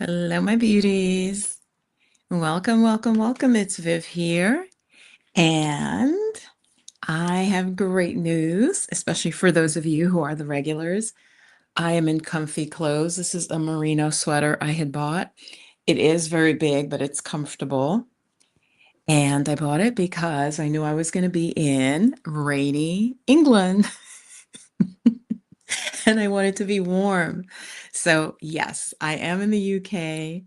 Hello, my beauties. Welcome, welcome, welcome. It's Viv here. And I have great news, especially for those of you who are the regulars. I am in comfy clothes. This is a merino sweater I had bought. It is very big, but it's comfortable. And I bought it because I knew I was going to be in rainy England and I wanted to be warm. So, yes, I am in the UK.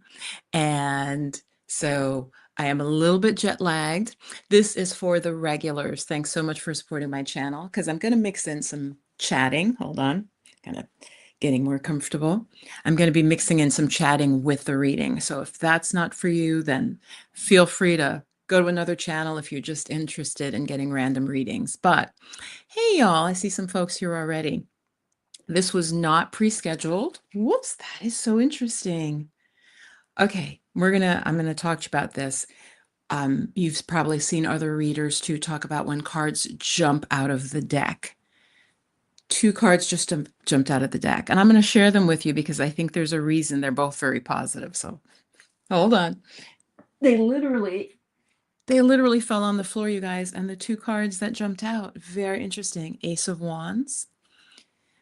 And so I am a little bit jet lagged. This is for the regulars. Thanks so much for supporting my channel because I'm going to mix in some chatting. Hold on, kind of getting more comfortable. I'm going to be mixing in some chatting with the reading. So if that's not for you, then feel free to go to another channel if you're just interested in getting random readings. But hey, y'all, I see some folks here already. This was not pre-scheduled. Whoops, that is so interesting. Okay, I'm gonna talk to you about this. You've probably seen other readers too talk about when cards jump out of the deck. Two cards just jumped out of the deck, and I'm going to share them with you because I think there's a reason they're both very positive. So hold on. They literally, they literally fell on the floor, you guys, and the two cards that jumped out, very interesting. Ace of Wands,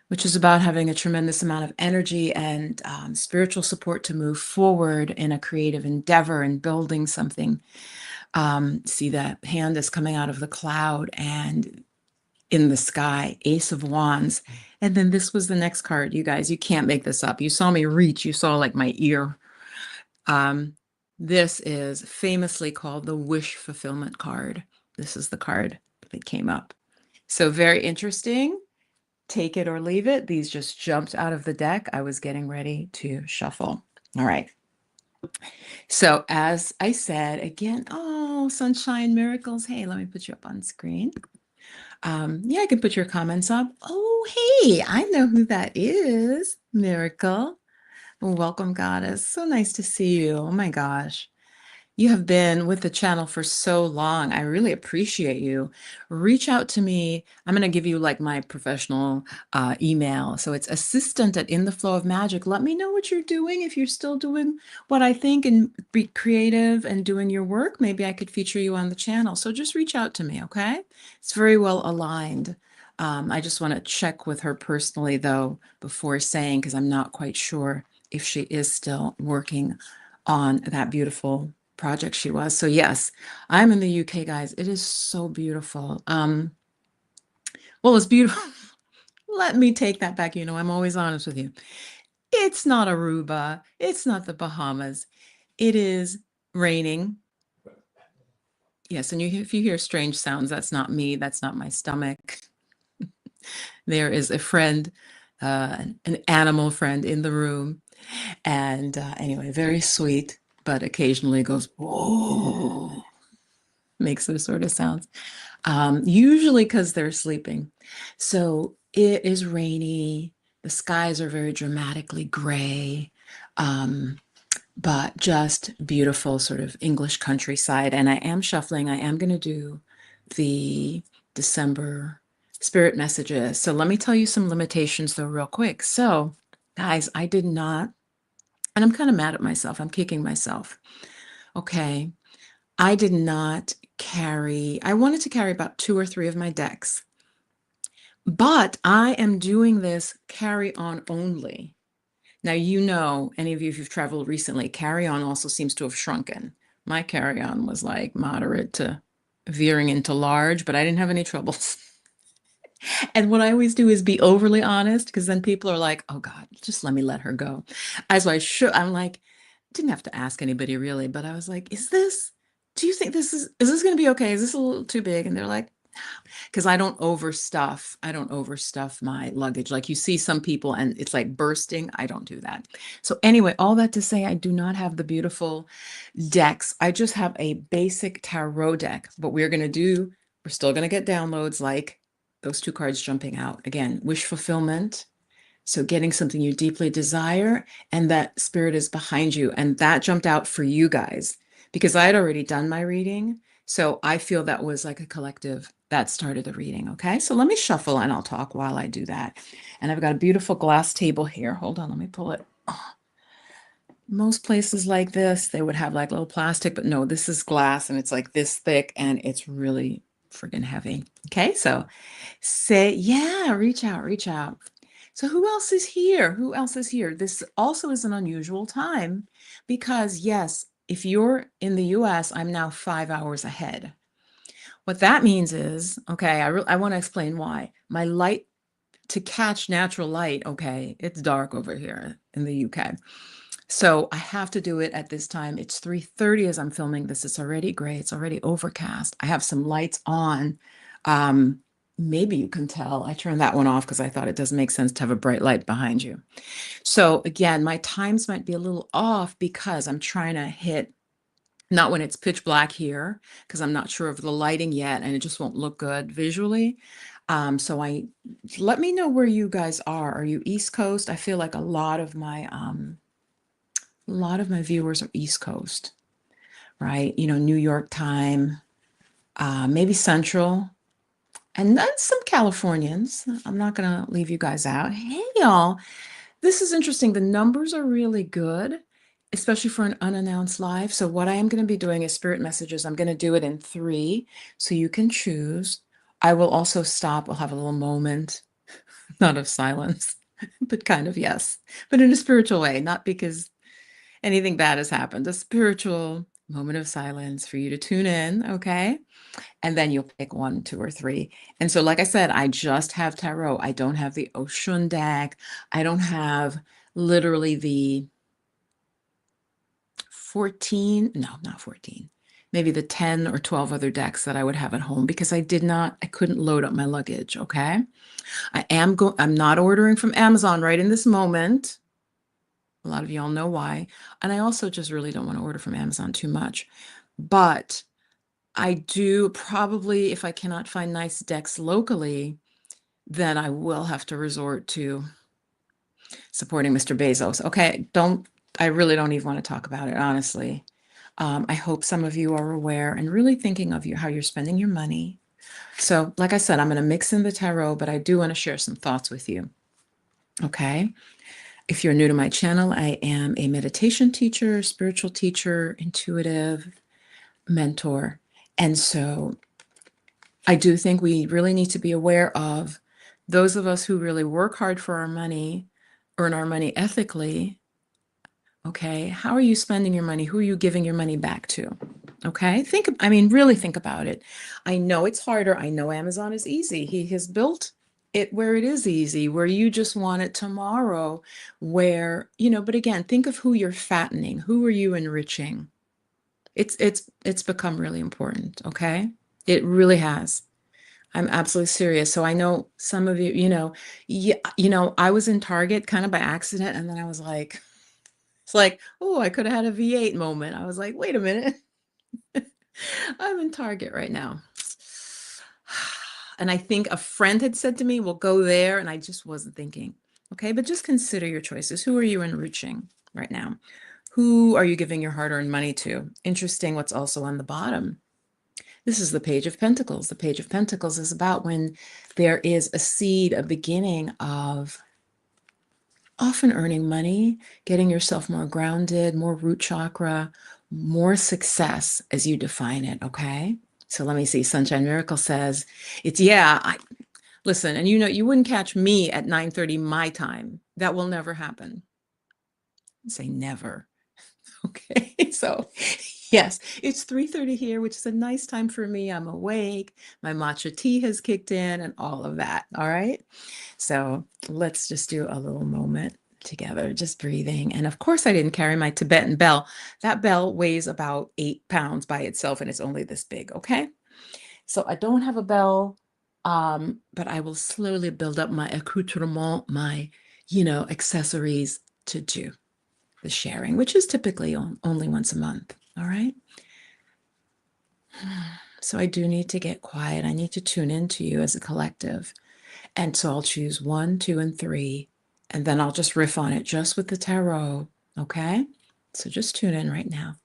which is about having a tremendous amount of energy and spiritual support to move forward in a creative endeavor and building something. See that hand is coming out of the cloud and in the sky, Ace of Wands. And then this was the next card, you guys. You can't make this up. You saw me reach, you saw like my ear. This is famously called the wish fulfillment card. This is the card that came up. So very interesting. Take it or leave it. These just jumped out of the deck. I was getting ready to shuffle. All right. So as I said, again, oh, sunshine miracles. Hey, let me put you up on screen. Yeah, I can put your comments up. Oh, hey, I know who that is. Miracle. Welcome, Goddess. So nice to see you. Oh my gosh. You have been with the channel for so long. I really appreciate you. Reach out to me. I'm going to give you like my professional email. So it's assistant at In the Flow of Magic. Let me know what you're doing. If you're still doing what I think and be creative and doing your work, maybe I could feature you on the channel. So just reach out to me, okay? It's very well aligned. I just want to check with her personally, though, before saying, because I'm not quite sure if she is still working on that beautiful project she was. So yes, I'm in the UK, guys. It is so beautiful. Well, it's beautiful. Let me take that back. You know, I'm always honest with you. It's not Aruba. It's not the Bahamas. It is raining. Yes, and if you hear strange sounds, that's not me. That's not my stomach. There is a friend, an animal friend in the room. And anyway, very sweet, but occasionally goes, whoa, makes those sort of sounds. Usually because they're sleeping. So it is rainy. The skies are very dramatically gray, but just beautiful sort of English countryside. And I am shuffling. I am going to do the December spirit messages. So let me tell you some limitations though, real quick. So guys, I did not, and I'm kind of mad at myself. I'm kicking myself. Okay. I did not carry, I wanted to carry about 2 or 3 of my decks, but I am doing this carry on only. Now, you know, any of you who've traveled recently, carry on also seems to have shrunken. My carry on was like moderate to veering into large, but I didn't have any troubles. And what I always do is be overly honest because then people are like, oh God, just let her go. As I should, I'm like, didn't have to ask anybody really, but I was like, do you think is this going to be okay? Is this a little too big? And they're like, because I don't overstuff. I don't overstuff my luggage. Like you see some people and it's like bursting. I don't do that. So anyway, all that to say, I do not have the beautiful decks. I just have a basic tarot deck. But we're still going to get downloads like those 2 cards jumping out. Again, wish fulfillment. So getting something you deeply desire and that spirit is behind you. And that jumped out for you guys because I had already done my reading. So I feel that was like a collective that started the reading. Okay. So let me shuffle and I'll talk while I do that. And I've got a beautiful glass table here. Hold on. Let me pull it. Most places like this, they would have like little plastic, but no, this is glass and it's like this thick and it's really friggin' heavy. Okay, so say, yeah, reach out, reach out. So who else is here? Who else is here? This also is an unusual time because, yes, if you're in the US, I'm now 5 hours ahead. What that means is, okay, I want to explain why. My light to catch natural light, okay, it's dark over here in the UK. So I have to do it at this time. It's 3:30 as I'm filming this. It's already gray. It's already overcast. I have some lights on. Um, Maybe you can tell. I turned that one off because I thought it doesn't make sense to have a bright light behind you. So again, my times might be a little off because I'm trying to hit not when it's pitch black here, because I'm not sure of the lighting yet, and it just won't look good visually. So let me know where you guys are. Are you East Coast? I feel like a lot of my viewers are East Coast, right? New York time, maybe Central, and then some Californians. I'm not going to leave you guys out. Hey, y'all. This is interesting. The numbers are really good, especially for an unannounced live. So what I am going to be doing is spirit messages. I'm going to do it in 3, so you can choose. I will also stop. I'll have a little moment, not of silence, but kind of yes, but in a spiritual way, not because anything bad has happened. A spiritual moment of silence for you to tune in, okay? And then you'll pick 1, 2, or 3. And so, like I said, I just have tarot. I don't have the Oshun deck. I don't have literally the 14, no, not 14, maybe the 10 or 12 other decks that I would have at home because I couldn't load up my luggage, okay? I'm not ordering from Amazon right in this moment. A lot of y'all know why. And I also just really don't want to order from Amazon too much. But I do probably, if I cannot find nice decks locally, then I will have to resort to supporting Mr. Bezos. Okay, I really don't even want to talk about it, honestly. I hope some of you are aware and really thinking of how you're spending your money. So, like I said, I'm going to mix in the tarot, but I do want to share some thoughts with you. Okay. If you're new to my channel, I am a meditation teacher, spiritual teacher, intuitive mentor. And so I do think we really need to be aware of those of us who really work hard for our money, earn our money ethically. Okay, how are you spending your money? Who are you giving your money back to? Okay, really think about it. I know it's harder. I know Amazon is easy. He has built it where it is easy, where you just want it tomorrow, but again, think of who you're fattening. Who are you enriching? It's become really important, okay? It really has. I'm absolutely serious. So I know some of you, yeah, I was in Target kind of by accident, and then I was like, it's like, oh, I could have had a V8 moment. I was like, wait a minute. I'm in Target right now. And I think a friend had said to me, we'll go there. And I just wasn't thinking. Okay, but just consider your choices. Who are you enriching right now? Who are you giving your hard-earned money to? Interesting what's also on the bottom. This is the Page of Pentacles. The Page of Pentacles is about when there is a seed, a beginning of often earning money, getting yourself more grounded, more root chakra, more success as you define it, okay? So let me see. Sunshine Miracle says, listen, and you wouldn't catch me at 9:30 my time. That will never happen. Say never. Okay, so yes, it's 3:30 here, which is a nice time for me. I'm awake. My matcha tea has kicked in and all of that. All right. So let's just do a little moment together, just breathing. And of course, I didn't carry my Tibetan bell. That bell weighs about 8 pounds by itself, and it's only this big. Okay. So I don't have a bell, but I will slowly build up my accoutrement, my, accessories to do the sharing, which is typically only once a month. All right. So I do need to get quiet. I need to tune into you as a collective. And so I'll choose 1, 2, and 3, and then I'll just riff on it just with the tarot. Okay. So just tune in right now,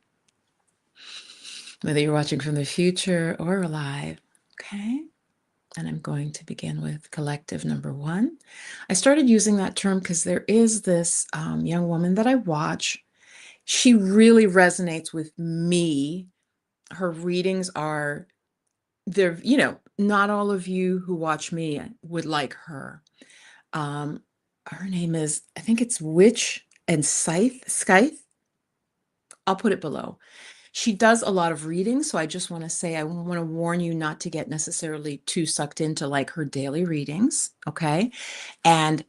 whether you're watching from the future or live. Okay. And I'm going to begin with collective number 1. I started using that term because there is this young woman that I watch, She really resonates with me. Her readings are, they're, not all of you who watch me would like her. Um, her name is, I think it's Witch and Scythe. I'll put it below. She does a lot of reading, so I just want to say I want to warn you not to get necessarily too sucked into like her daily readings, okay? And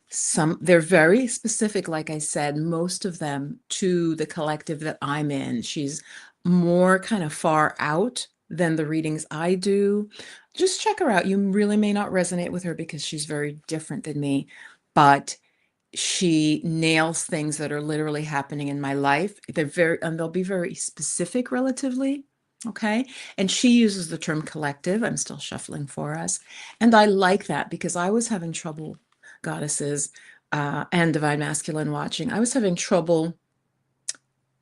they're very specific, like I said, most of them to the collective that I'm in. She's more kind of far out than the readings I do. Just check her out. You really may not resonate with her because she's very different than me, but she nails things that are literally happening in my life. And they'll be very specific relatively. Okay. And she uses the term collective. I'm still shuffling for us. And I like that because I was having trouble, goddesses, and divine masculine watching. I was having trouble.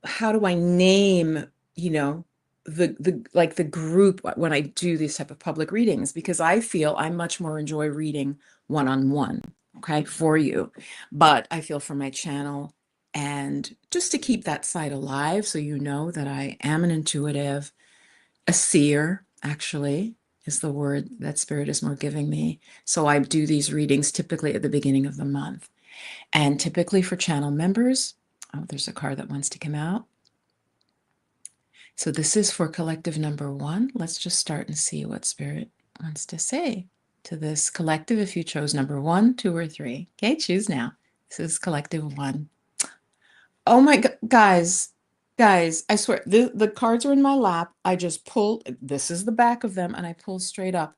How do I name, you know, the group when I do these type of public readings? Because I feel I much more enjoy reading one-on-one, okay, for you. But I feel for my channel, and just to keep that side alive, so you know that I am an intuitive, a seer, actually, is the word that Spirit is more giving me. So I do these readings typically at the beginning of the month. And typically for channel members, oh, there's a card that wants to come out. So this is for collective number 1. Let's just start and see what Spirit wants to say to this collective if you chose number 1, 2, or 3. Okay, choose now. This is collective 1. Oh my God, guys, I swear, the cards are in my lap. I just pulled, this is the back of them, and I pulled straight up.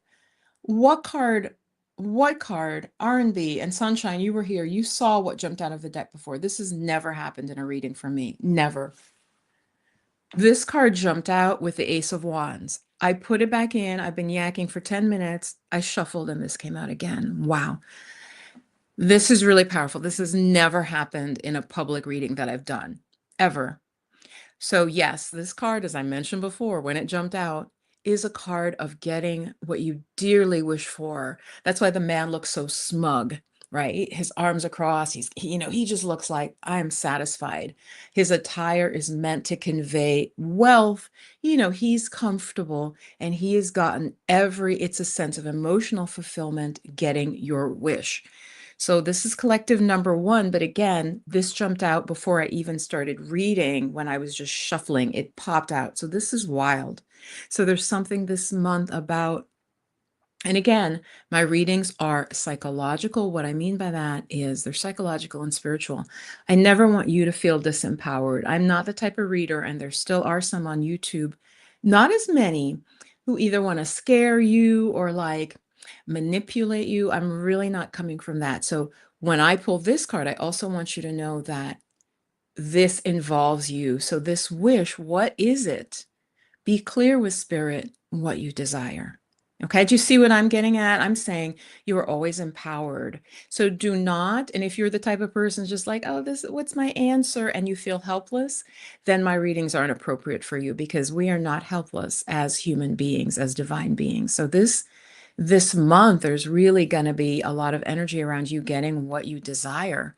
What card, R&B, and Sunshine, you were here. You saw what jumped out of the deck before. This has never happened in a reading for me. Never. This card jumped out with the Ace of Wands. I put it back in. I've been yakking for 10 minutes. I shuffled and this came out again. Wow. This is really powerful. This has never happened in a public reading that I've done, ever. So yes, this card, as I mentioned before, when it jumped out, is a card of getting what you dearly wish for. That's why the man looks so smug, right? His arms across, he just looks like, I'm satisfied. His attire is meant to convey wealth. He's comfortable and he has gotten it's a sense of emotional fulfillment, getting your wish. So this is collective number 1, but again, this jumped out before I even started reading. When I was just shuffling, it popped out. So this is wild. So there's something this month about, and again, my readings are psychological. What I mean by that is they're psychological and spiritual. I never want you to feel disempowered. I'm not the type of reader, and there still are some on YouTube, not as many, who either want to scare you or like manipulate you. I'm really not coming from that. So when I pull this card, I also want you to know that this involves you. So this wish, what is it? Be clear with Spirit what you desire. Okay, do you see what I'm getting at? I'm saying you are always empowered. So do not, and if you're the type of person just like, oh, what's my answer? And you feel helpless, then my readings aren't appropriate for you, because we are not helpless as human beings, as divine beings. So this month, there's really going to be a lot of energy around you getting what you desire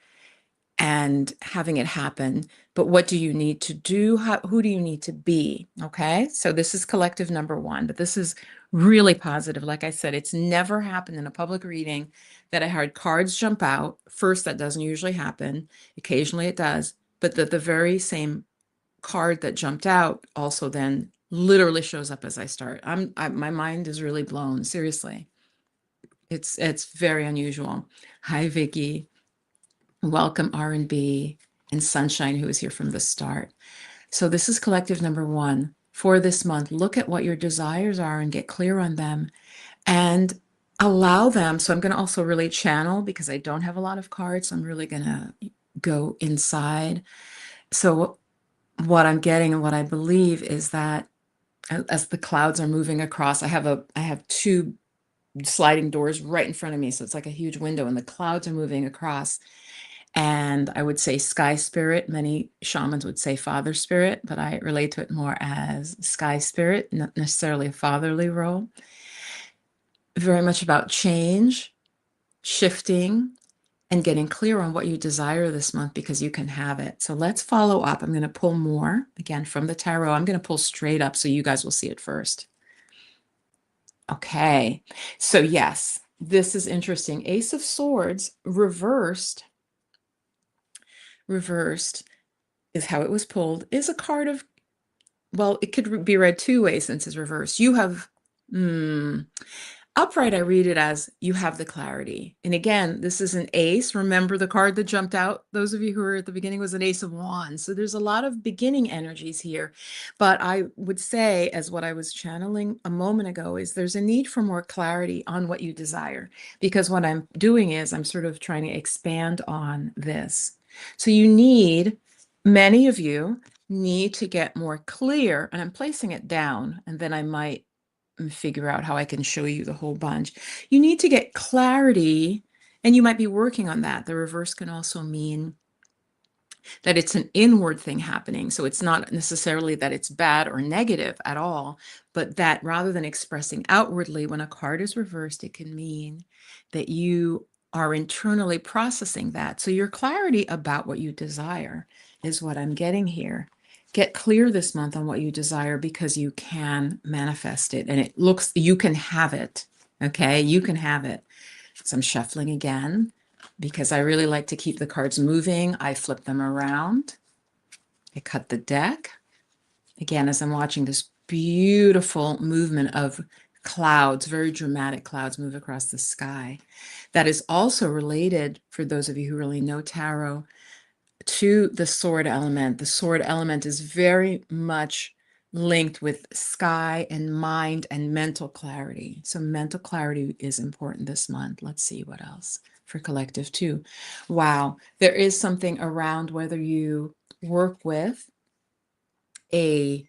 and having it happen. But what do you need to do? Who do you need to be? Okay. So this is collective number 1, but this is really positive. Like I said, it's never happened in a public reading that I heard cards jump out. First, that doesn't usually happen. Occasionally it does, but the very same card that jumped out also then literally shows up as I start. My mind is really blown. Seriously. It's very unusual. Hi, Vicky. Welcome, R&B, and Sunshine, who is here from the start. So this is collective number 1 for this month. Look at what your desires are and get clear on them and allow them. So I'm going to also really channel, because I don't have a lot of cards. So I'm really going to go inside. So what I'm getting and what I believe is that as the clouds are moving across, I have 2 sliding doors right in front of me. So it's like a huge window and the clouds are moving across. And I would say sky spirit. Many shamans would say father spirit, but I relate to it more as sky spirit, not necessarily a fatherly role. Very much about change, shifting, and getting clear on what you desire this month because you can have it. So let's follow up. I'm going to pull more again from the tarot. I'm going to pull straight up so you guys will see it first. Okay. So yes, this is interesting. Ace of Swords reversed is how it was pulled, is a card of, well, it could be read two ways since it's reversed. You have, upright, I read it as you have the clarity. And again, this is an ace. Remember the card that jumped out, those of you who were at the beginning, was an ace of wands. So there's a lot of beginning energies here. But I would say, as what I was channeling a moment ago, is there's a need for more clarity on what you desire. Because what I'm doing is I'm sort of trying to expand on this. So many of you need to get more clear, and I'm placing it down, and then I might figure out how I can show you the whole bunch. You need to get clarity, and you might be working on that. The reverse can also mean that it's an inward thing happening. So it's not necessarily that it's bad or negative at all, but that rather than expressing outwardly, when a card is reversed, it can mean that you are internally processing that. So your clarity about what you desire is what I'm getting here. Get clear this month on what you desire because you can manifest it, and it looks, you can have it. Okay, you can have it. So I'm shuffling again because I really like to keep the cards moving. I flip them around. I cut the deck. Again, as I'm watching this beautiful movement of clouds, very dramatic clouds move across the sky. That is also related, for those of you who really know tarot, to the sword element. The sword element is very much linked with sky and mind and mental clarity. So mental clarity is important this month. Let's see what else for collective too. Wow, there is something around whether you work with that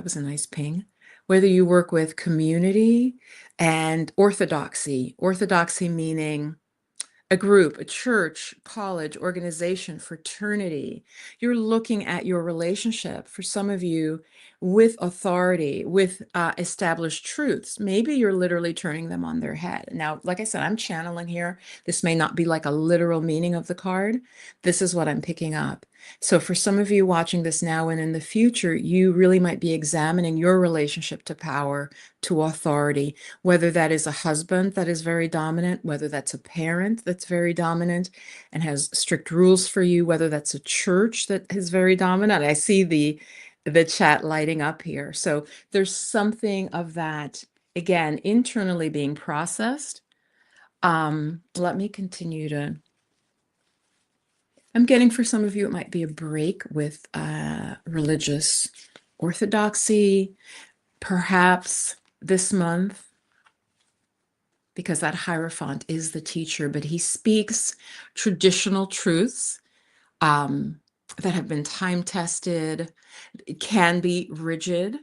was a nice ping, whether you work with community and orthodoxy. Orthodoxy meaning a group, a church, college, organization, fraternity. You're looking at your relationship, for some of you, with authority, with established truths. Maybe you're literally turning them on their head. Now, like I said, I'm channeling here. This may not be like a literal meaning of the card. This is what I'm picking up. So for some of you watching this now and in the future, you really might be examining your relationship to power, to authority, whether that is a husband that is very dominant, whether that's a parent that's very dominant and has strict rules for you, whether that's a church that is very dominant. I see the chat lighting up here. So there's something of that, again, internally being processed. Let me continue to, I'm getting, for some of you, it might be a break with religious orthodoxy, perhaps this month, because that Hierophant is the teacher, but he speaks traditional truths that have been time tested. It can be rigid.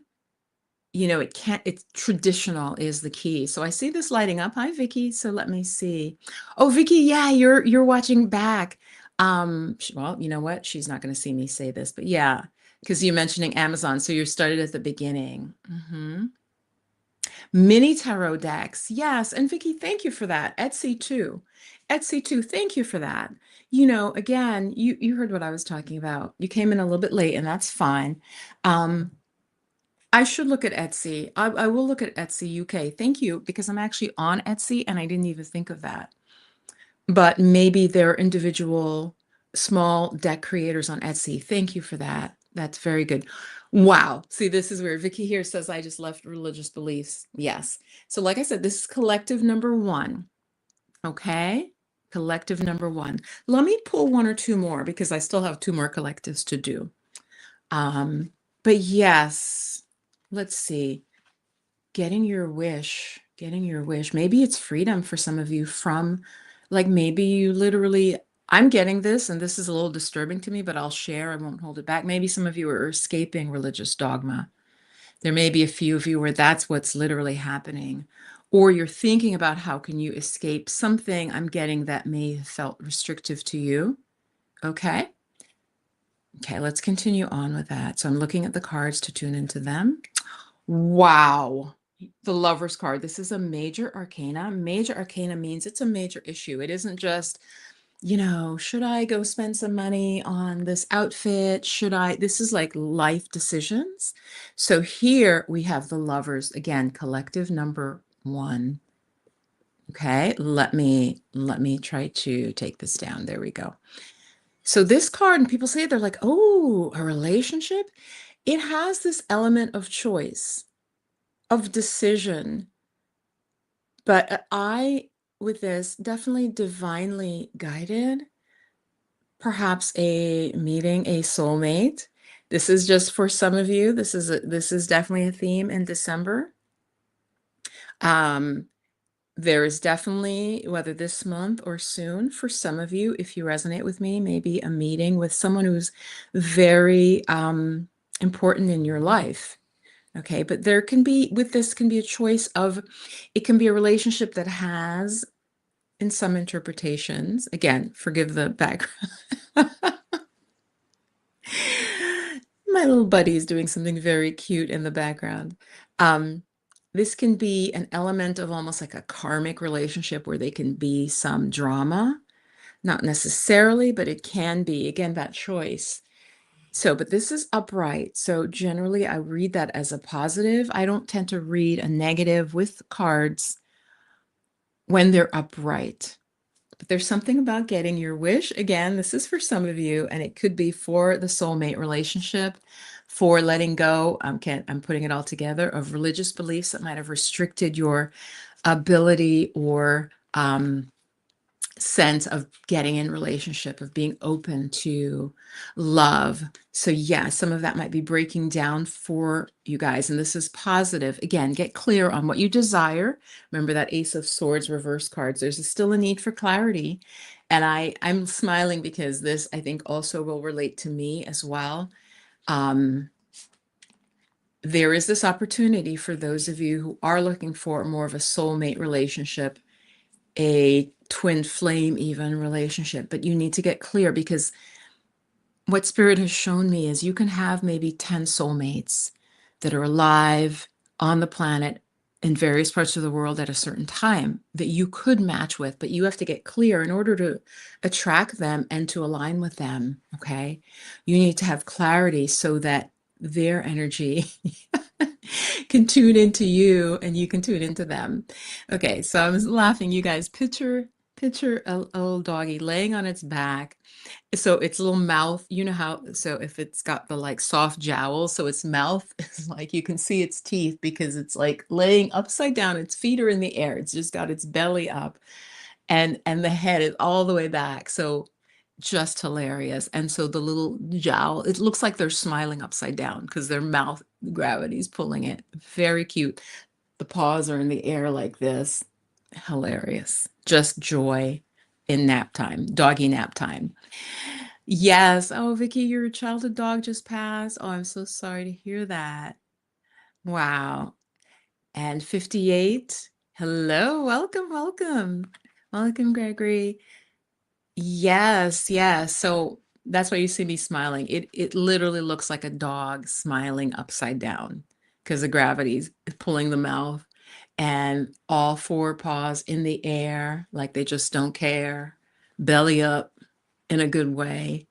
You know, it's traditional is the key. So I see this lighting up. Hi, Vicky. So let me see. Oh, Vicky, yeah, you're watching back. Well, you know what? She's not going to see me say this, but yeah, because you're mentioning Amazon. So you started at the beginning. Mini tarot decks. Yes. And Vicky, thank you for that. Etsy too. Etsy too. Thank you for that. You know, again, you heard what I was talking about. You came in a little bit late, and that's fine. I should look at Etsy. I will look at Etsy UK. Thank you, because I'm actually on Etsy and I didn't even think of that. But maybe there are individual small deck creators on Etsy. Thank you for that. That's very good. Wow. See, this is where Vicky here says, I just left religious beliefs. Yes. So like I said, this is collective number one. Okay. Collective number one. Let me pull one or two more because I still have two more collectives to do. But yes, let's see. Getting your wish. Maybe it's freedom for some of you from, like, maybe you literally, I'm getting this, and this is a little disturbing to me, but I'll share. I won't hold it back. Maybe some of you are escaping religious dogma. There may be a few of you where that's what's literally happening. Or you're thinking about how can you escape something I'm getting that may have felt restrictive to you. Okay. Okay, let's continue on with that. So I'm looking at the cards to tune into them. Wow. The Lover's card. This is a major arcana. Major arcana means it's a major issue. It isn't just, should I go spend some money on this outfit? This is like life decisions. So here we have the Lovers, again, collective number one. Okay, let me try to take this down. There we go. So this card, and people say it, they're like, oh, a relationship. It has this element of choice, of decision. But with this, definitely divinely guided, perhaps a meeting a soulmate. This is just for some of you. This is definitely a theme in December. There is definitely, whether this month or soon, for some of you, if you resonate with me, maybe a meeting with someone who's very important in your life. Okay, but this can be a choice of, it can be a relationship that has, in some interpretations, again, forgive the background. My little buddy is doing something very cute in the background. This can be an element of almost like a karmic relationship where they can be some drama, not necessarily, but it can be, again, that choice. So, but this is upright. So generally I read that as a positive. I don't tend to read a negative with cards when they're upright. But there's something about getting your wish. Again, this is for some of you, and it could be for the soulmate relationship, for letting go. I'm putting it all together, of religious beliefs that might have restricted your ability or sense of getting in relationship, of being open to love. So yeah, some of that might be breaking down for you guys. And this is positive. Again, get clear on what you desire. Remember that Ace of Swords reverse cards. There's still a need for clarity. And I'm smiling because this, I think, also will relate to me as well. There is this opportunity for those of you who are looking for more of a soulmate relationship, a twin flame even relationship, but you need to get clear, because what Spirit has shown me is you can have maybe 10 soulmates that are alive on the planet in various parts of the world at a certain time that you could match with, but you have to get clear in order to attract them and to align with them. Okay, you need to have clarity so that their energy can tune into you and you can tune into them. Okay, so I was laughing, you guys. Picture a little doggy laying on its back. So its little mouth, you know how, so if it's got the like soft jowls, so its mouth is like, you can see its teeth because it's like laying upside down. Its feet are in the air. It's just got its belly up, and the head is all the way back. So just hilarious. And so the little jowl, it looks like they're smiling upside down because their mouth gravity's pulling it. Very cute. The paws are in the air like this. Hilarious. Just joy in nap time, doggy nap time. Yes. Oh, Vicky, your childhood dog just passed. Oh, I'm so sorry to hear that. Wow. And 58. Hello. Welcome, welcome. Welcome, Gregory. Yes, yes. So that's why you see me smiling. It literally looks like a dog smiling upside down because the gravity's pulling the mouth, and all four paws in the air, like they just don't care. Belly up in a good way.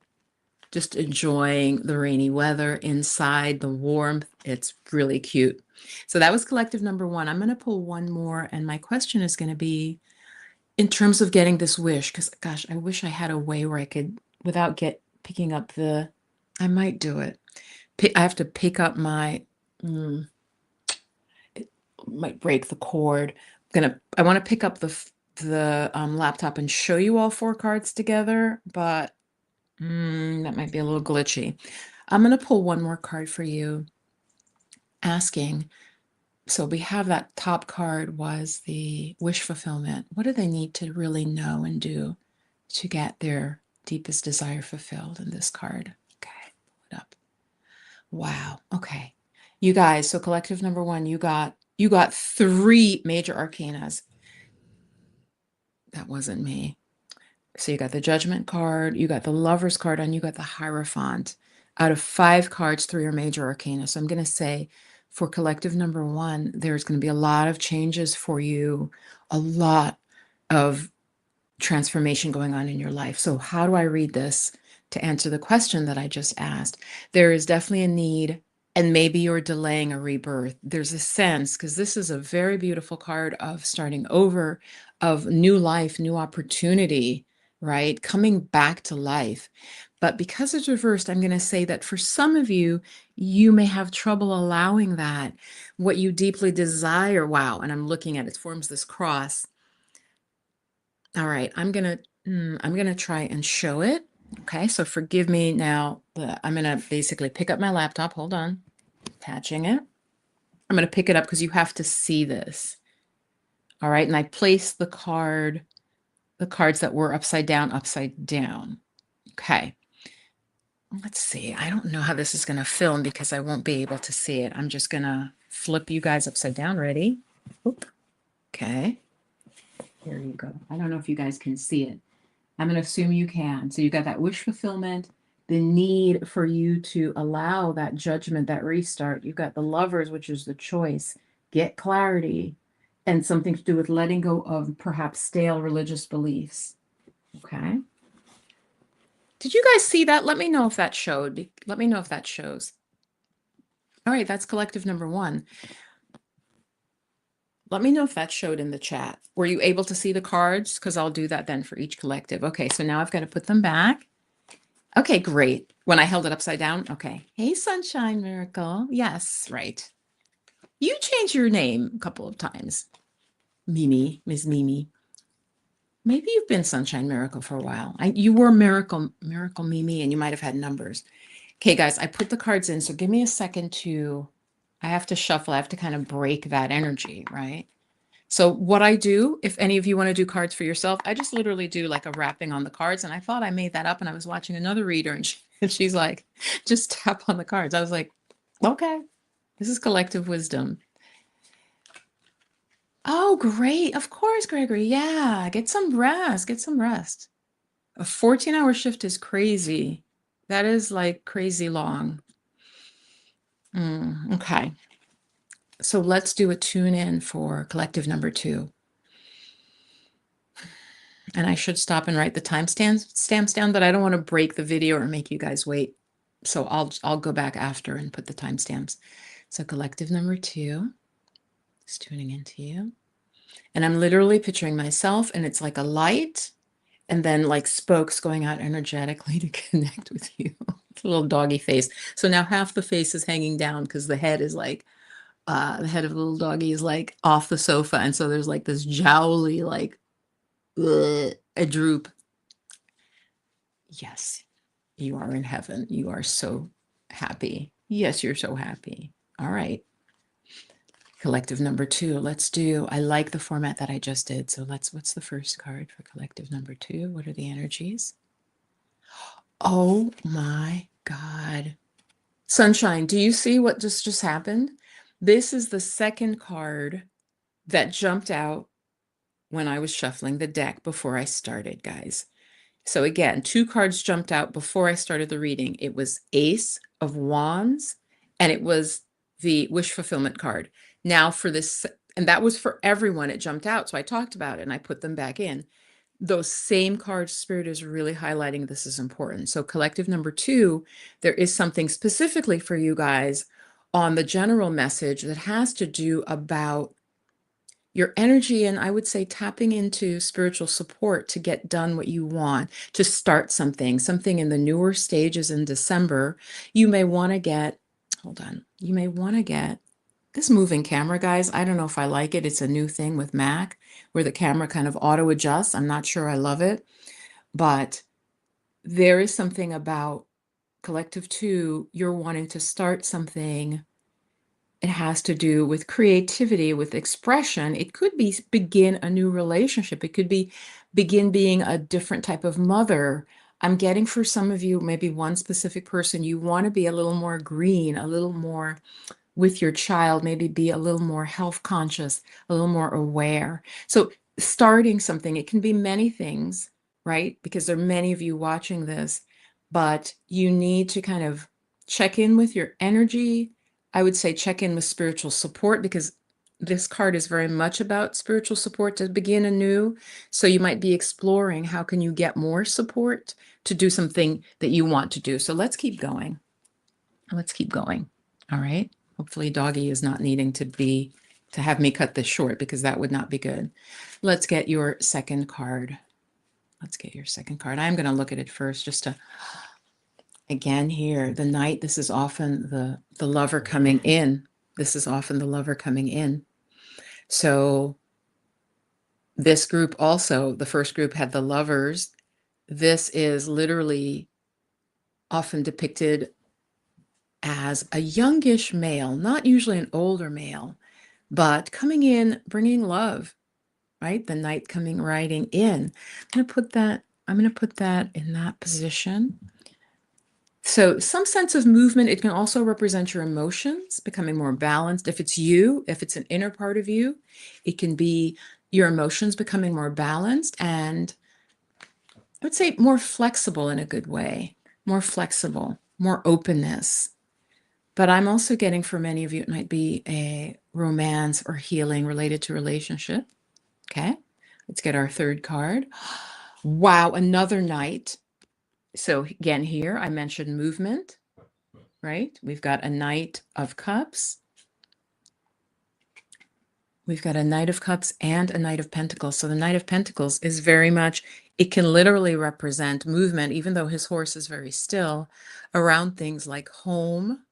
Just enjoying the rainy weather inside, the warmth. It's really cute. So that was collective number one. I'm going to pull one more, and my question is going to be, in terms of getting this wish, because gosh, I wish I had a way where I could, without picking up I might do it. I have to pick up it might break the cord. I want to pick up the laptop and show you all four cards together, but that might be a little glitchy. I'm going to pull one more card for you, asking, so we have that top card was the wish fulfillment. What do they need to really know and do to get their deepest desire fulfilled in this card? Okay, pull it up. Wow. Okay. You guys, so collective number one, you got three major arcanas. That wasn't me. So you got the Judgment card, you got the Lover's card, and you got the Hierophant. Out of five cards, three are major arcana. So I'm going to say for collective number one, there's going to be a lot of changes for you, a lot of transformation going on in your life. So how do I read this to answer the question that I just asked? There is definitely a need, and maybe you're delaying a rebirth. There's a sense, because this is a very beautiful card of starting over, of new life, new opportunity, right? Coming back to life. But because it's reversed, I'm going to say that for some of you, you may have trouble allowing that. What you deeply desire, wow, and I'm looking at it, forms this cross. All right, I'm gonna try and show it. Okay, so forgive me now. I'm gonna basically pick up my laptop. Hold on, attaching it. I'm gonna pick it up because you have to see this. All right, and I placed the cards that were upside down. Okay. Let's see. I don't know how this is gonna film because I won't be able to see it. I'm just gonna flip you guys upside down. Ready? Oop. Okay. There you go. I don't know if you guys can see it. I'm going to assume you can. So you got that wish fulfillment, the need for you to allow that judgment, that restart. You've got the lovers, which is the choice, get clarity, and something to do with letting go of perhaps stale religious beliefs. Okay. Did you guys see that? Let me know if that showed. Let me know if that shows. All right, that's collective number one. Let me know if that showed in the chat. Were you able to see the cards? Because I'll do that then for each collective. Okay, so now I've got to put them back. Okay, great. When I held it upside down. Okay. Hey, Sunshine Miracle. Yes, right. You changed your name a couple of times. Mimi, Ms. Mimi. Maybe you've been Sunshine Miracle for a while. You were Miracle Mimi, and you might have had numbers. Okay, guys, I put the cards in, so give me a second I have to shuffle. I have to kind of break that energy, right? So what I do, if any of you want to do cards for yourself, I just literally do like a wrapping on the cards. And I thought I made that up, and I was watching another reader, and she's like, just tap on the cards. I was like, okay, this is collective wisdom. Oh, great. Of course, Gregory. Yeah, get some rest. Get some rest. A 14-hour shift is crazy. That is like crazy long. Okay. So let's do a tune in for collective number two. And I should stop and write the timestamps down, but I don't want to break the video or make you guys wait. So I'll go back after and put the timestamps. So collective number two is tuning into you. And I'm literally picturing myself, and it's like a light and then like spokes going out energetically to connect with you. It's a little doggy face. So now half the face is hanging down because the head is like, the head of the little doggy is like off the sofa. And so there's like this jowly, like, a droop. Yes, you are in heaven. You are so happy. Yes, you're so happy. All right. Collective number two. Let's do, I like the format that I just did. So what's the first card for collective number two? What are the energies? Oh my God. Sunshine, do you see what just happened? This is the second card that jumped out when I was shuffling the deck before I started, guys. So again, two cards jumped out before I started the reading. It was Ace of Wands, and it was the wish fulfillment card. Now for this, and that was for everyone, it jumped out. So I talked about it and I put them back in. Those same cards, Spirit is really highlighting this is important. So collective number two, there is something specifically for you guys on the general message that has to do about your energy, and I would say tapping into spiritual support to get done what you want, to start something in the newer stages in December. You may want to get, hold on, you may want to get this moving camera, guys. I don't know if I like it. It's a new thing with Mac where the camera kind of auto adjusts. I'm not sure I love it, but there is something about collective two. You're wanting to start something. It has to do with creativity, with expression. It could be begin a new relationship. It could be begin being a different type of mother. I'm getting for some of you, maybe one specific person, you want to be a little more green, a little more with your child, maybe be a little more health conscious, a little more aware. So starting something, it can be many things, right? Because there are many of you watching this, but you need to kind of check in with your energy. I would say check in with spiritual support, because this card is very much about spiritual support to begin anew. So you might be exploring how can you get more support to do something that you want to do. So let's keep going. Let's keep going. All right. Hopefully doggy is not needing to have me cut this short, because that would not be good. Let's get your second card. Let's get your second card. I'm going to look at it first just to, again, here, the Knight. This is often the lover coming in. This is often the lover coming in. So this group also, the first group had the lovers. This is literally often depicted as a youngish male, not usually an older male, but coming in, bringing love, right? The Knight coming riding in. I'm going to put that in that position. So some sense of movement. It can also represent your emotions becoming more balanced. If it's you, if it's an inner part of you, it can be your emotions becoming more balanced, and I would say more flexible in a good way, more flexible, more openness. But I'm also getting, for many of you, it might be a romance or healing related to relationship. Okay, let's get our third card. Wow, another Knight. So again, here I mentioned movement, right? We've got a Knight of Cups. We've got a Knight of Cups and a Knight of Pentacles. So the Knight of Pentacles is very much, it can literally represent movement, even though his horse is very still, around things like home,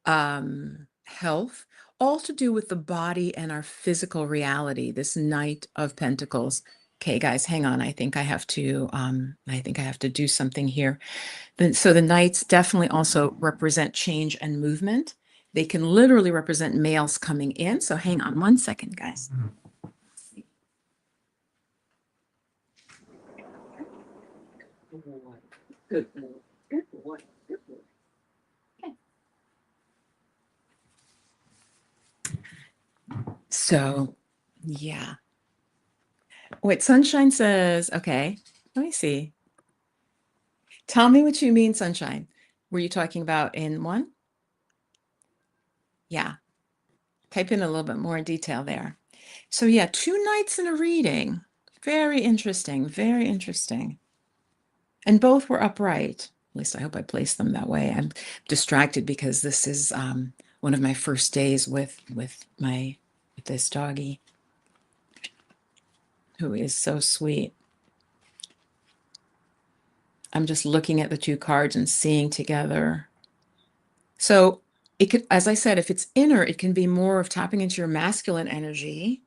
health, all to do with the body and our physical reality, this Knight of Pentacles. Okay, guys, hang on. I think I have to do something here. So the Knights definitely also represent change and movement. They can literally represent males coming in. So hang on one second, guys. Good boy. Good boy. Good boy. Good boy. Okay. So, yeah. Wait, Sunshine says, okay, let me see. Tell me what you mean, Sunshine. Were you talking about in one? Yeah. Type in a little bit more detail there. So yeah, 2 Knights in a reading. Very interesting. Very interesting. And both were upright. At least I hope I placed them that way. I'm distracted because this is one of my first days with this doggy, who is so sweet. I'm just looking at the 2 cards and seeing together. So it could, as I said, if it's inner, it can be more of tapping into your masculine energy,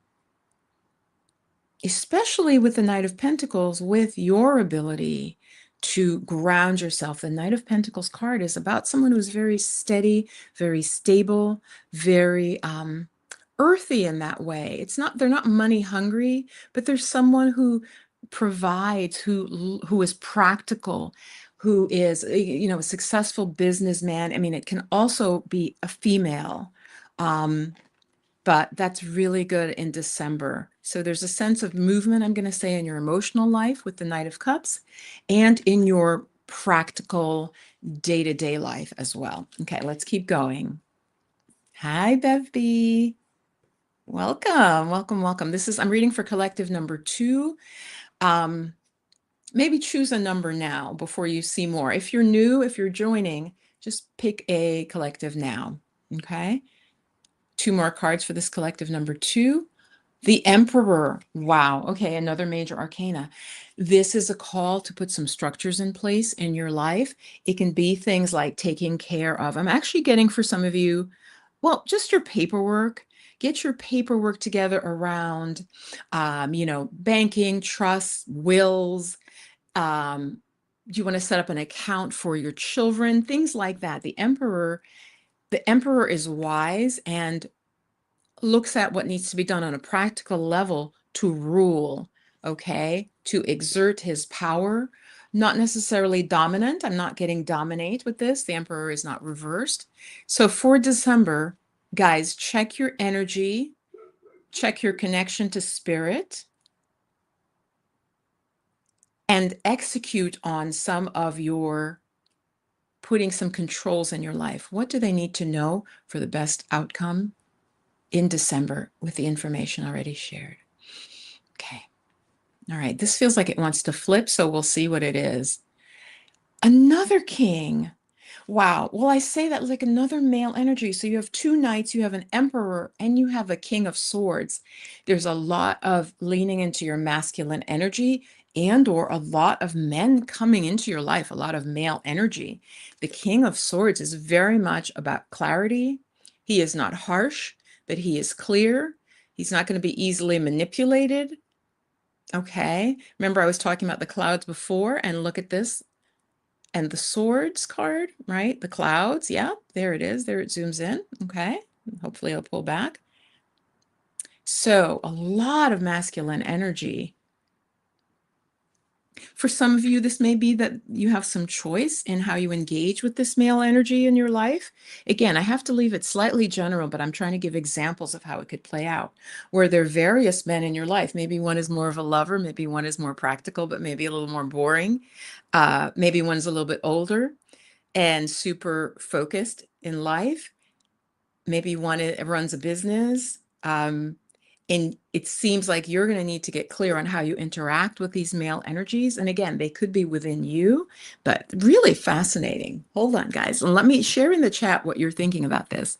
especially with the Knight of Pentacles, with your ability to ground yourself. The Knight of Pentacles card is about someone who's very steady, very stable, very earthy in that way. They're not money hungry, but there's someone who provides, who is practical, who is, a successful businessman. I mean, it can also be a female. But that's really good in December. So there's a sense of movement, I'm going to say, in your emotional life with the Knight of Cups, and in your practical day-to-day life as well. Okay, let's keep going. Hi, Bev B. Welcome, welcome, welcome. I'm reading for collective number 2. Maybe choose a number now before you see more. If you're new, if you're joining, just pick a collective now. Okay. 2 more cards for this collective number 2. The Emperor. Wow. Okay, another major arcana. This is a call to put some structures in place in your life. It can be things like taking care of, I'm actually getting for some of you, well, just your paperwork. Get your paperwork together around, banking, trusts, wills. Do you want to set up an account for your children? Things like that. The Emperor is wise and looks at what needs to be done on a practical level to rule, okay, to exert his power, not necessarily dominant. I'm not getting dominate with this. The Emperor is not reversed. So for December, guys, check your energy, check your connection to spirit, and execute on some of your putting some controls in your life. What do they need to know for the best outcome in December with the information already shared? Okay. All right. This feels like it wants to flip, so we'll see what it is. Another king. Wow. Well, I say that like another male energy. So you have two knights, you have an emperor, and you have a king of swords. There's a lot of leaning into your masculine energy and or a lot of men coming into your life, a lot of male energy. The king of swords is very much about clarity. He is not harsh, but he is clear. He's not going to be easily manipulated. Okay. Remember, I was talking about the clouds before, and look at this. And the swords card, right? The clouds. Yeah, there it is. There it zooms in. Okay. Hopefully it'll pull back. So a lot of masculine energy. For some of you, this may be that you have some choice in how you engage with this male energy in your life. Again, I have to leave it slightly general, but I'm trying to give examples of how it could play out, where there are various men in your life. Maybe one is more of a lover, maybe one is more practical, but maybe a little more boring. Maybe one's a little bit older and super focused in life. Maybe one runs a business. And it seems like you're going to need to get clear on how you interact with these male energies. And again, they could be within you, but really fascinating. Hold on, guys. And let me share in the chat what you're thinking about this.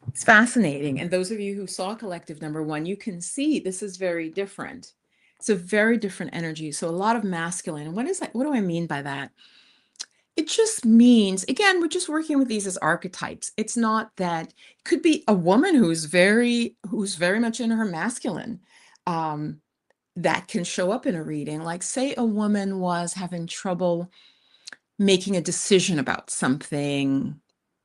It's fascinating. And those of you who saw collective number one, you can see this is very different. It's a very different energy. So a lot of masculine. And what is that? What do I mean by that? It just means, again, we're just working with these as archetypes. It's not that it could be a woman who's very much in her masculine. That can show up in a reading. Like, say a woman was having trouble making a decision about something,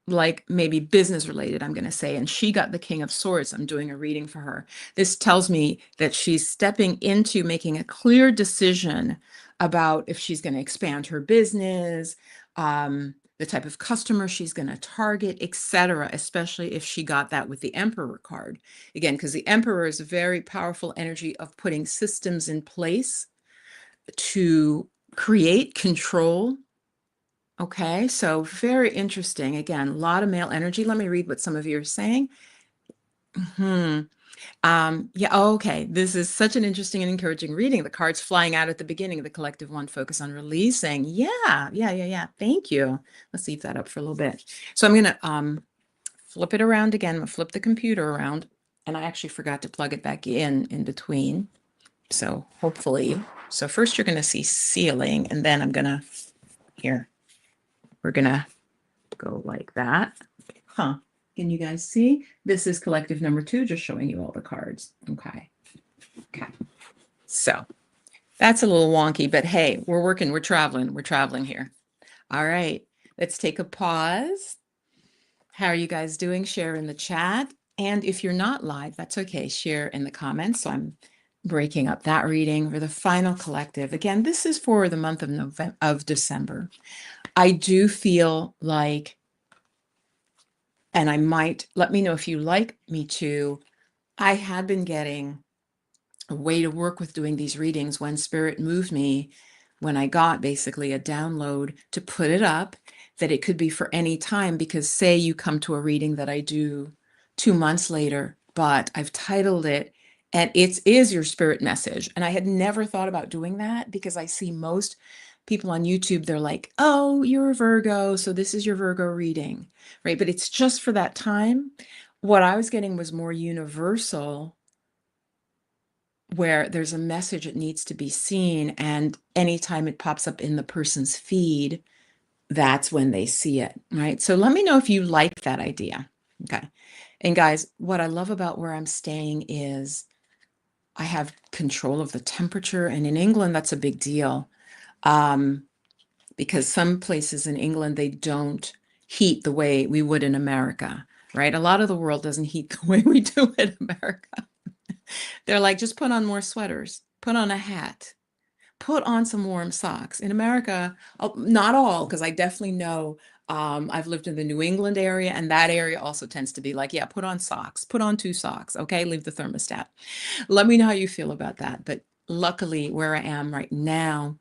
like maybe business related, I'm going to say, and she got the King of Swords. I'm doing a reading for her. This tells me that she's stepping into making a clear decision about if she's going to expand her business, the type of customer she's going to target, etc., especially if she got that with the Emperor card. Again, because the Emperor is a very powerful energy of putting systems in place to create control. Okay, so very interesting. Again, a lot of male energy. Let me read what some of you are saying. Yeah, okay. This is such an interesting and encouraging reading. The cards flying out at the beginning of the collective one, focus on releasing. Yeah. Thank you. Let's leave that up for a little bit. So I'm gonna flip it around again. I'm gonna flip the computer around, and I actually forgot to plug it back in between. So hopefully, so first you're gonna see sealing, and then I'm gonna, here, we're gonna go like that. Can you guys see? This is collective number two, just showing you all the cards. Okay. So that's a little wonky, but hey, we're traveling here. All right, let's take a pause. How are you guys doing? Share in the chat. And if you're not live, that's okay. Share in the comments. So I'm breaking up that reading for the final collective. Again, this is for the month of December. I do feel like, and I might, let me know if you like me to, I had been getting a way to work with doing these readings when Spirit moved me, when I got basically a download to put it up, that it could be for any time, because say you come to a reading that I do 2 months later, but I've titled it, and it is your spirit message. And I had never thought about doing that, because I see most people on YouTube, they're like, oh, you're a Virgo, so this is your Virgo reading, right? But it's just for that time. What I was getting was more universal, where there's a message that needs to be seen, and anytime it pops up in the person's feed, that's when they see it, right? So let me know if you like that idea. Okay. And guys, what I love about where I'm staying is I have control of the temperature, and in England, that's a big deal. Because some places in England, they don't heat the way we would in America, right? A lot of the world doesn't heat the way we do in America. They're like, just put on more sweaters, put on a hat, put on some warm socks. In America, not all, because I definitely know I've lived in the New England area, and that area also tends to be like, yeah, put on socks, put on 2 socks, okay, leave the thermostat. Let me know how you feel about that. But luckily, where I am right now,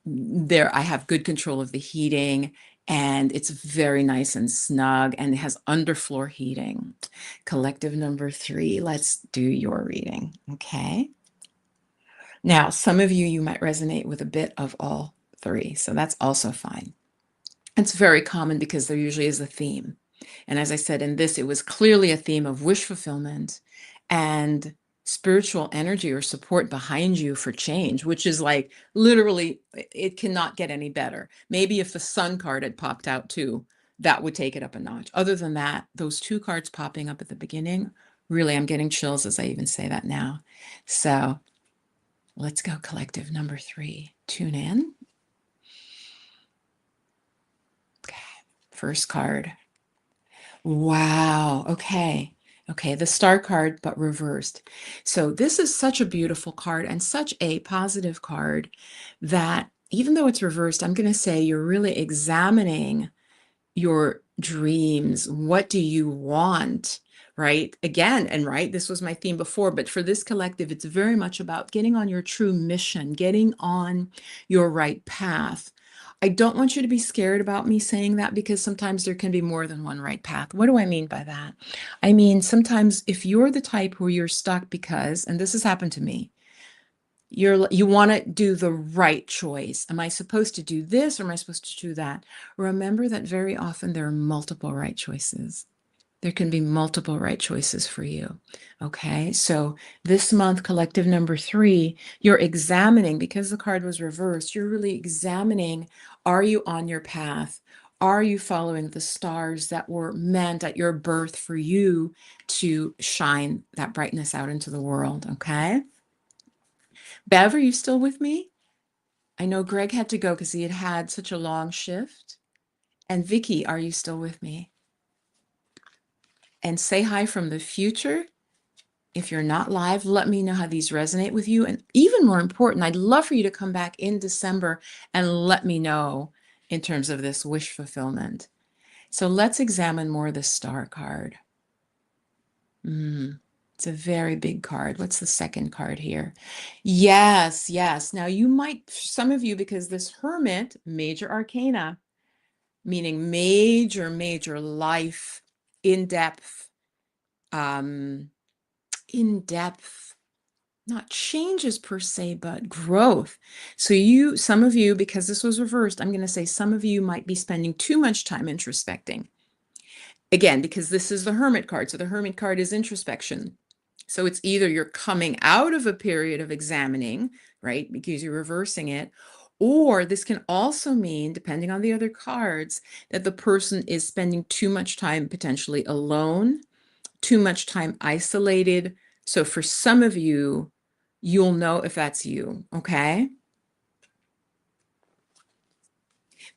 there I have good control of the heating, and it's very nice and snug, and it has underfloor heating. Collective number 3, let's do your reading, okay? Now, some of you might resonate with a bit of all 3, so that's also fine. It's very common because there usually is a theme. And as I said, in this, it was clearly a theme of wish fulfillment and spiritual energy or support behind you for change, which is like literally, it cannot get any better. Maybe if the sun card had popped out too, that would take it up a notch. Other than that, those 2 cards popping up at the beginning, really, I'm getting chills as I even say that now. So let's go collective number 3. Tune in. Okay. First card. Wow. Okay. Okay. The star card, but reversed. So this is such a beautiful card and such a positive card that even though it's reversed, I'm going to say you're really examining your dreams. What do you want? Right? Again, and right, this was my theme before, but for this collective, it's very much about getting on your true mission, getting on your right path. I don't want you to be scared about me saying that because sometimes there can be more than one right path. What do I mean by that? I mean, sometimes if you're the type where you're stuck because, and this has happened to me, you want to do the right choice. Am I supposed to do this or am I supposed to do that? Remember that very often there are multiple right choices. There can be multiple right choices for you. Okay, so this month, collective number 3, you're examining, because the card was reversed, you're really examining, are you on your path? Are you following the stars that were meant at your birth for you to shine that brightness out into the world? Okay. Bev, are you still with me? I know Greg had to go because he had had such a long shift. And Vicky, are you still with me? And say hi from the future. If you're not live, let me know how these resonate with you. And even more important, I'd love for you to come back in December and let me know in terms of this wish fulfillment. So let's examine more the star card. It's a very big card. What's the second card here? Yes, yes. Now you might, some of you, because this Hermit, major arcana, meaning major life, in-depth, in-depth, not changes per se, but growth. So some of you, because this was reversed, I'm going to say some of you might be spending too much time introspecting. Again, because this is the Hermit card. So the Hermit card is introspection. So it's either you're coming out of a period of examining, right, because you're reversing it, or this can also mean, depending on the other cards, that the person is spending too much time potentially alone, too much time isolated. So for some of you, you'll know if that's you, okay?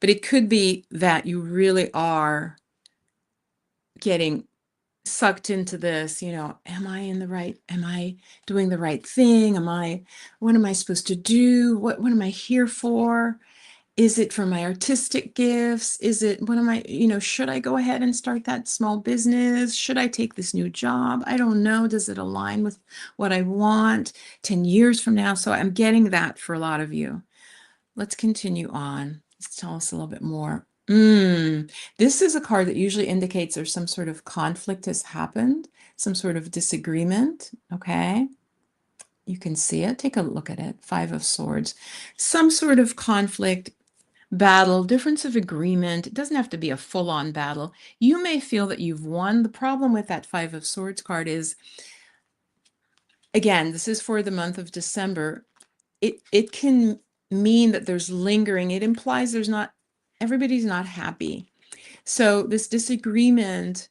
But it could be that you really are getting sucked into this, am I doing the right thing? What am I supposed to do? What am I here for? Is it for my artistic gifts? What am I, should I go ahead and start that small business? Should I take this new job? I don't know. Does it align with what I want 10 years from now? So I'm getting that for a lot of you. Let's continue on. Let's tell us a little bit more. This is a card that usually indicates there's some sort of conflict has happened, some sort of disagreement, okay? You can see it. Take a look at it. 5 of Swords. Some sort of conflict, battle, difference of agreement. It doesn't have to be a full-on battle. You may feel that you've won. The problem with that 5 of Swords card is, again, this is for the month of December. It can mean that there's lingering. It implies everybody's not happy. So this disagreement,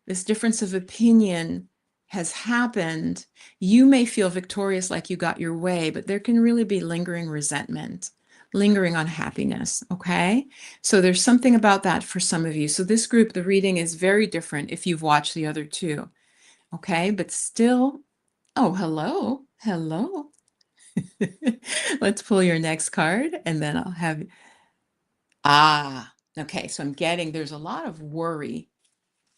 this difference of opinion has happened. You may feel victorious, like you got your way, but there can really be lingering resentment, lingering unhappiness, okay? So there's something about that for some of you. So this group, the reading is very different if you've watched the other two, okay? But still, oh, hello, hello. Let's pull your next card and then I'll have, Okay, so I'm getting, there's a lot of worry.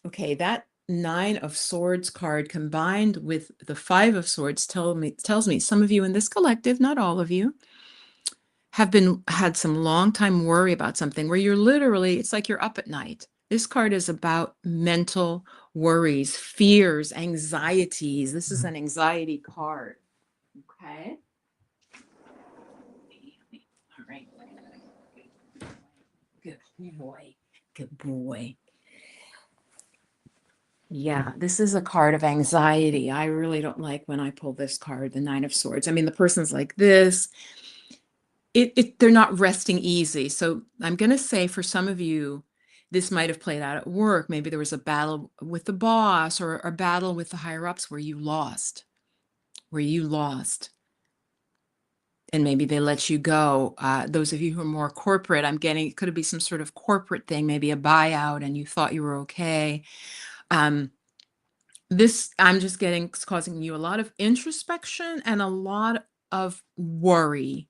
Okay, that Nine of Swords card combined with the Five of Swords tells me some of you in this collective, not all of you, have had some long time worry about something where you're literally, it's like you're up at night. This card is about mental worries, fears, anxieties. This is an anxiety card. Okay. All right. Good boy. Good boy. Yeah, this is a card of anxiety. I really don't like when I pull this card, the Nine of Swords. I mean, the person's like this. They're not resting easy. So I'm going to say for some of you, this might have played out at work. Maybe there was a battle with the boss or a battle with the higher ups where you lost, and maybe they let you go. Those of you who are more corporate, I'm getting, it could be some sort of corporate thing, maybe a buyout, and you thought you were okay. This, I'm just getting, it's causing you a lot of introspection and a lot of worry.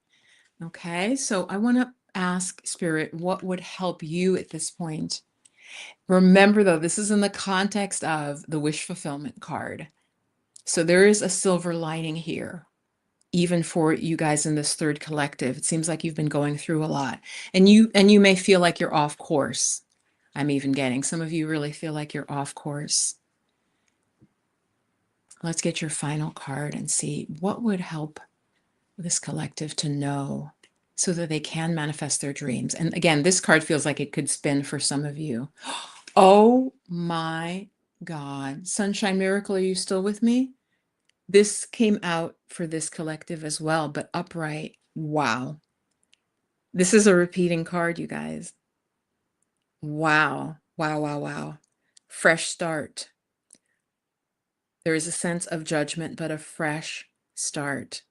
Okay, so I want to ask Spirit, what would help you at this point? Remember, though, this is in the context of the wish fulfillment card. So there is a silver lining here, even for you guys in this third collective. It seems like you've been going through a lot, and you may feel like you're off course. I'm even getting some of you really feel like you're off course. Let's get your final card and see what would help this collective to know so that they can manifest their dreams. And again, this card feels like it could spin for some of you. Oh my God. Sunshine Miracle, are you still with me? This came out for this collective as well, but upright. Wow. This is a repeating card, you guys. Wow. Wow, wow, wow. Fresh start. There is a sense of judgment, but a fresh start,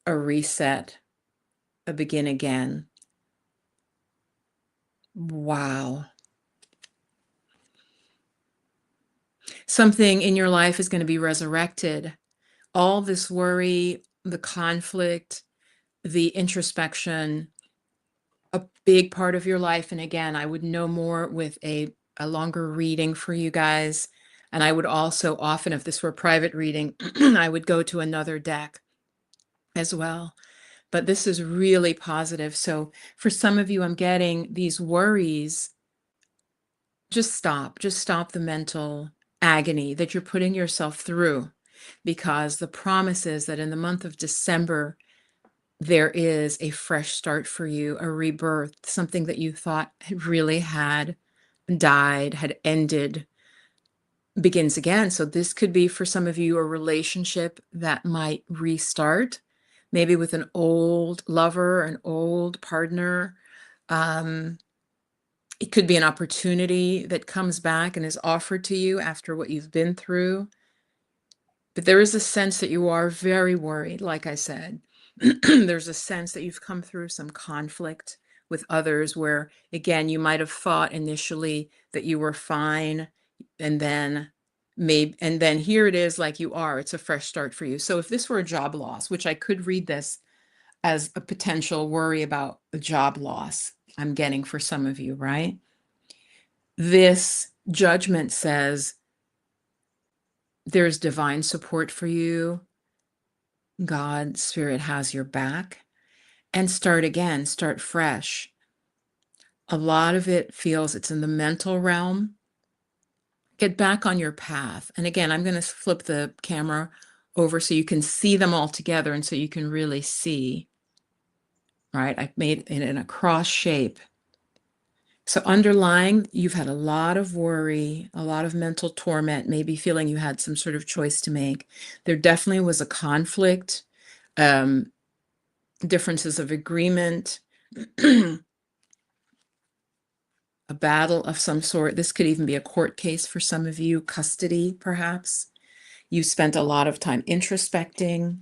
a reset, a begin again. Wow. Something in your life is going to be resurrected. All this worry, the conflict, the introspection, a big part of your life. And again, I would know more with a longer reading for you guys. And I would also often, if this were a private reading, I would go to another deck as well. But this is really positive. So for some of you, I'm getting these worries. Just stop the mental agony that you're putting yourself through, because the promise is that in the month of December, there is a fresh start for you, a rebirth, something that you thought really had died, had ended, begins again. So this could be for some of you a relationship that might restart, maybe with an old lover, an old partner. It could be an opportunity that comes back and is offered to you after what you've been through. But there is a sense that you are very worried, like I said. There's a sense that you've come through some conflict with others where, again, you might have thought initially that you were fine, and then here it is like you are. It's a fresh start for you. So if this were a job loss, which I could read this as a potential worry about a job loss, I'm getting for some of you, right? This judgment says there's divine support for you. God, Spirit has your back. And start again, start fresh. A lot of it feels it's in the mental realm. Get back on your path. And again, I'm going to flip the camera over so you can see them all together and so you can really see, right? I've made it in a cross shape. So underlying, you've had a lot of worry, a lot of mental torment, maybe feeling you had some sort of choice to make. There definitely was a conflict, differences of agreement, a battle of some sort. This could even be a court case for some of you, custody, perhaps. You spent a lot of time introspecting,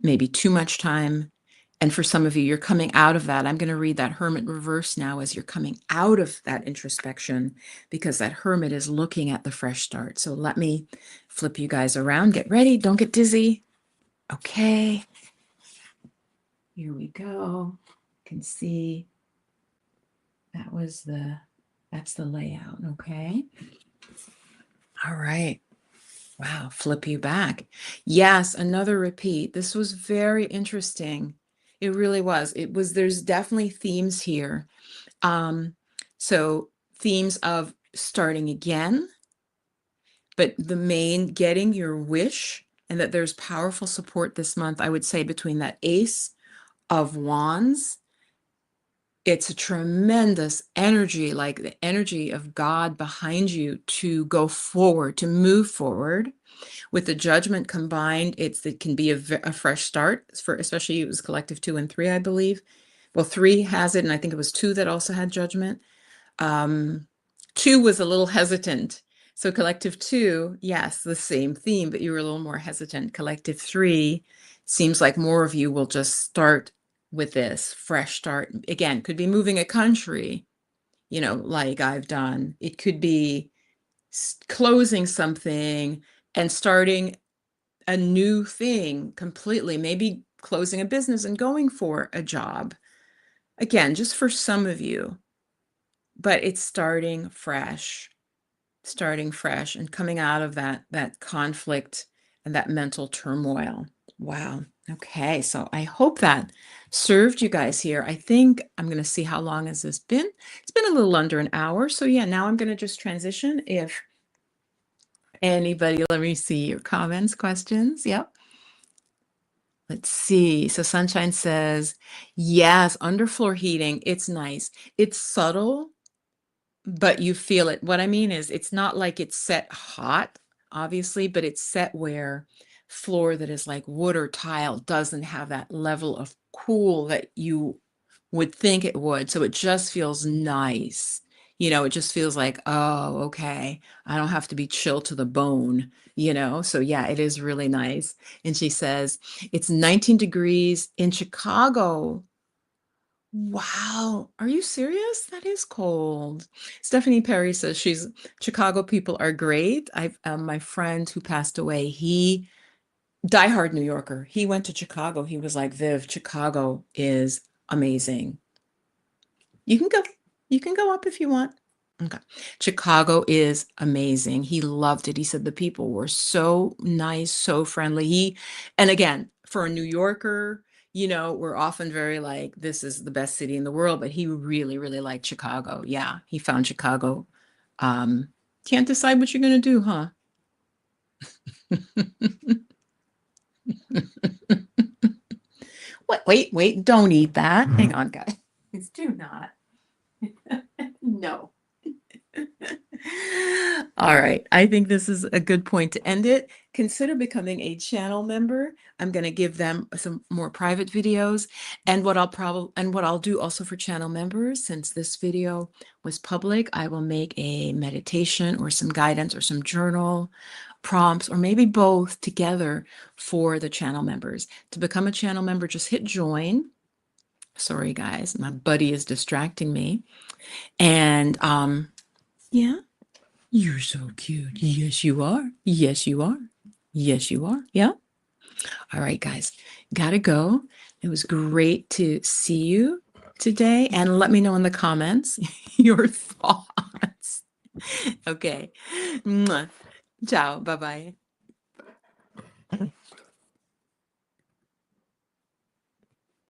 maybe too much time. And for some of you, you're coming out of that. I'm going to read that Hermit reverse now as you're coming out of that introspection, because that Hermit is looking at the fresh start. So let me flip you guys around. Get ready. Don't get dizzy. Okay. Here we go. You can see that's the layout. Okay. All right. Wow. Flip you back. Yes. Another repeat. This was very interesting. It really was. There's definitely themes here. So themes of starting again, but the main getting your wish, and that there's powerful support this month, I would say, between that Ace of Wands. It's a tremendous energy, like the energy of God behind you to go forward, to move forward. With the Judgment combined, it can be a fresh start for, especially it was collective 2 and 3, I believe. Well, 3 has it, and I think it was 2 that also had Judgment. 2 was a little hesitant. So collective 2, yes, the same theme, but you were a little more hesitant. Collective 3 seems like more of you will just start with this fresh start. Again, could be moving a country, like I've done. It could be closing something and starting a new thing completely, maybe closing a business and going for a job. Again, just for some of you, but it's starting fresh and coming out of that conflict and that mental turmoil. Wow. Okay. So I hope that served you guys here. I think I'm going to see how long has this been. It's been a little under an hour. So yeah, now I'm going to just transition. If anybody, let me see your comments, questions. Yep. Let's see. So Sunshine says, yes, underfloor heating. It's nice. It's subtle, but you feel it. What I mean is it's not like it's set hot, obviously, but it's set where floor that is like wood or tile doesn't have that level of cool that you would think it would. So it just feels nice. It just feels like, oh, okay, I don't have to be chilled to the bone. So yeah, it is really nice. And she says, it's 19 degrees in Chicago. Wow. Are you serious? That is cold. Stephanie Perry says Chicago people are great. My friend who passed away, he diehard New Yorker. He went to Chicago. He was like, Viv, Chicago is amazing. You can go up if you want. Okay. Chicago is amazing. He loved it. He said the people were so nice, so friendly. And again, for a New Yorker, we're often very like, this is the best city in the world, but he really, really liked Chicago. Yeah, he found Chicago. Can't decide what you're going to do, huh? Wait, don't eat that. Hang on, guys. Do not. No. All right. I think this is a good point to end it. Consider becoming a channel member. I'm going to give them some more private videos. And what I'll do also for channel members, since this video was public, I will make a meditation or some guidance or some journal prompts, or maybe both together for the channel members. To become a channel member, just hit join. Sorry, guys, my buddy is distracting me. And yeah. You're so cute. Yes, you are. Yes, you are. Yes, you are. Yeah. All right, guys. Gotta go. It was great to see you today. And let me know in the comments your thoughts. Okay. Mwah. Ciao. Bye-bye.